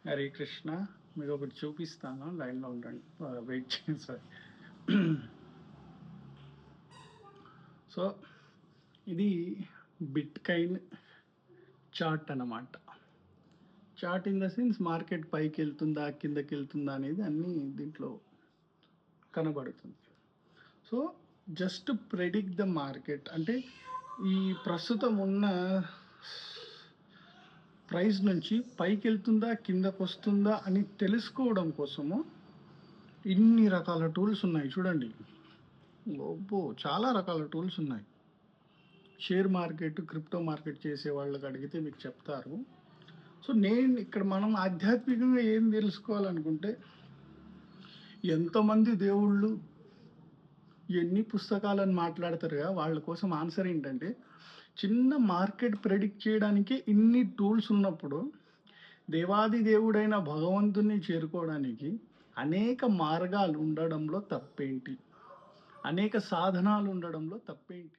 హరే కృష్ణ. మీకు ఒకటి చూపిస్తాను, లైన్లో ఉండండి, వెయిట్ చేయండి సార్. సో ఇది బిట్ కాయిన్ చార్ట్ అన్నమాట. Chart in the sense market పైకి వెళ్తుందా కిందకి వెళ్తుందా అనేది అన్నీ దీంట్లో కనబడుతుంది. So just predict the market అంటే ఈ ప్రస్తుతం ఉన్న ప్రైస్ నుంచి పైకి వెళ్తుందా కిందకు వస్తుందా అని తెలుసుకోవడం కోసము ఇన్ని రకాల టూల్స్ ఉన్నాయి చూడండి. ఓపో చాలా రకాల టూల్స్ ఉన్నాయి. షేర్ మార్కెట్, క్రిప్టో మార్కెట్ చేసే వాళ్ళకి అడిగితే మీకు చెప్తారు. సో నేను ఇక్కడ మనం ఆధ్యాత్మికంగా ఏం తెలుసుకోవాలనుకుంటే, ఎంతోమంది దేవుళ్ళు ఎన్ని పుస్తకాలను మాట్లాడతారుగా, వాళ్ళ కోసం ఆన్సర్ ఏంటంటే, చిన్న మార్కెట్ ప్రెడిక్ట్ చేయడానికి ఇన్ని టూల్స్ ఉన్నప్పుడు దేవాది దేవుడైన భగవంతుని చేరుకోవడానికి అనేక మార్గాలు ఉండడంలో తప్పేంటి, అనేక సాధనాలు ఉండడంలో తప్పేంటి.